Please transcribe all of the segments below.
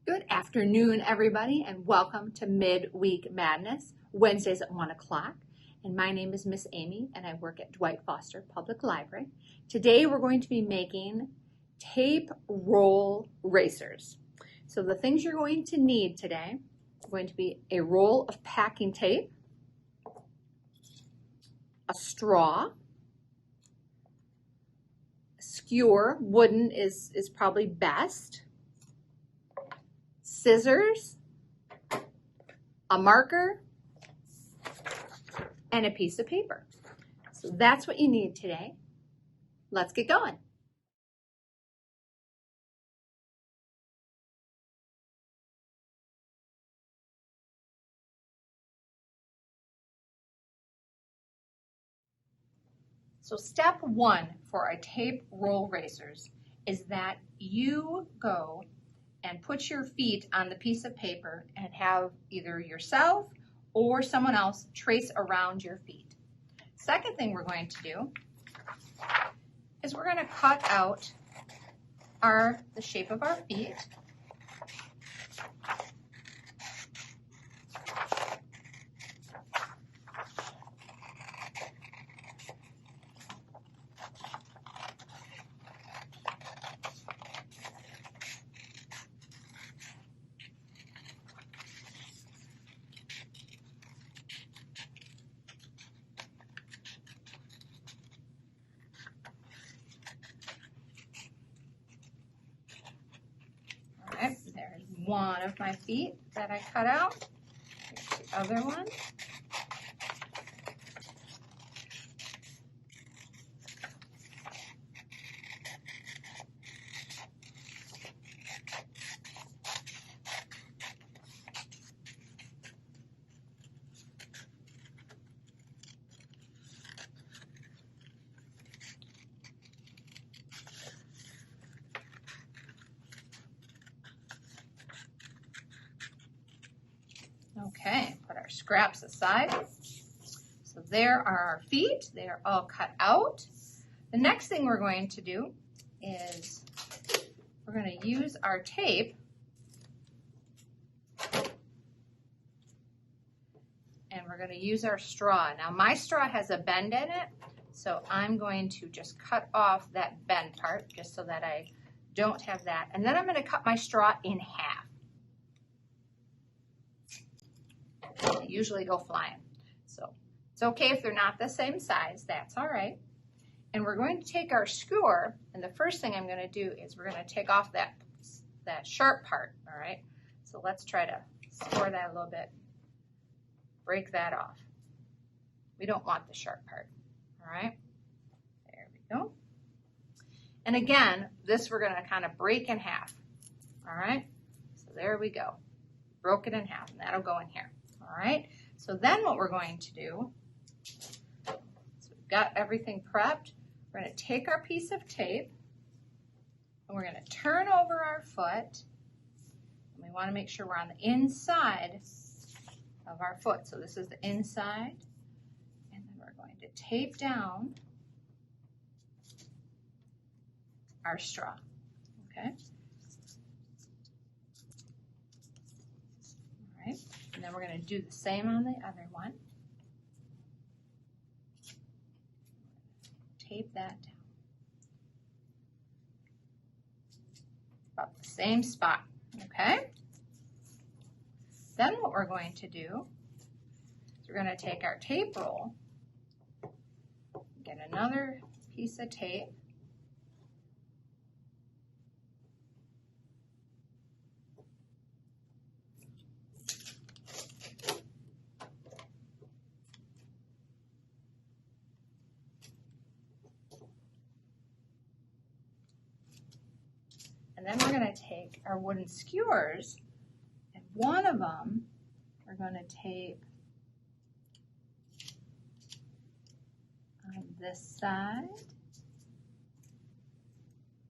Good afternoon, everybody, and welcome to Midweek Madness, Wednesdays at 1 o'clock. And my name is Miss Amy, and I work at Dwight Foster Public Library. Today, we're going to be making tape roll racers. So the things you're going to need today are going to be a roll of packing tape, a straw, a skewer, wooden is probably best, scissors, a marker, and a piece of paper. So that's what you need today. Let's get going. So step one for our tape roll racers is that you go and put your feet on the piece of paper and have either yourself or someone else trace around your feet. Second thing we're going to do is we're going to cut out the shape of our feet. Alright, there's one of my feet that I cut out. Here's the other one. Okay, put our scraps aside. So there are our feet. They are all cut out. The next thing we're going to do is we're going to use our tape and we're going to use our straw. Now my straw has a bend in it, so I'm going to just cut off that bend part just so that I don't have that. And then I'm going to cut my straw in half. They usually go flying. So it's okay if they're not the same size, that's all right. And we're going to take our skewer, and the first thing I'm going to do is we're going to take off that sharp part, all right? So let's try to score that a little bit, break that off. We don't want the sharp part, all right? There we go. And again, this we're going to kind of break in half, all right? So there we go. Broke it in half, and that'll go in here. All right, so then what we're going to do, so we've got everything prepped, we're going to take our piece of tape and we're going to turn over our foot, and we want to make sure we're on the inside of our foot. So this is the inside, and then we're going to tape down our straw, okay? All right. And then we're going to do the same on the other one. Tape that down. About the same spot, okay? Then what we're going to do is we're going to take our tape roll, get another piece of tape, and then we're going to take our wooden skewers, and one of them we're going to tape on this side.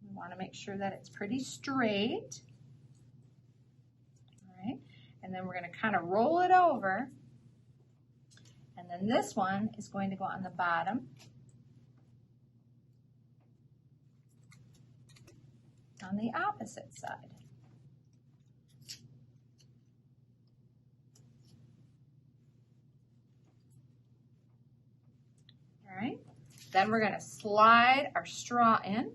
We want to make sure that it's pretty straight. All right, and then we're going to kind of roll it over, and then this one is going to go on the bottom on the opposite side. Then we're going to slide our straw in.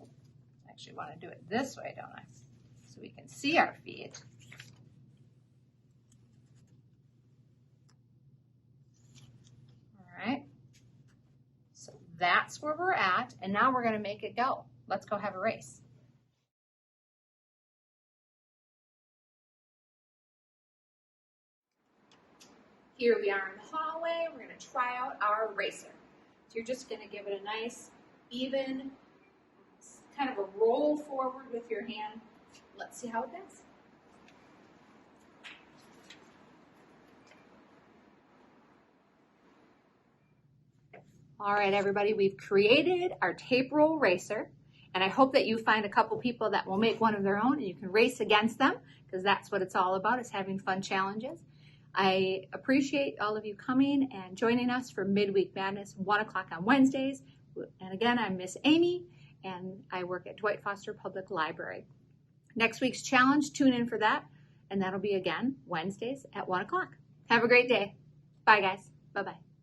I actually want to do it this way, don't I? So we can see our feet. All right. So that's where we're at, and now we're going to make it go. Let's go have a race. Here we are in the hallway. We're going to try out our racer. So you're just going to give it a nice, even, kind of a roll forward with your hand. Let's see how it does. All right, everybody, we've created our tape roll racer, and I hope that you find a couple people that will make one of their own and you can race against them, because that's what it's all about, is having fun challenges. I appreciate all of you coming and joining us for Midweek Madness, 1 o'clock on Wednesdays. And again, I'm Miss Amy, and I work at Dwight Foster Public Library. Next week's challenge, tune in for that, and that'll be again Wednesdays at 1 o'clock. Have a great day. Bye, guys. Bye-bye.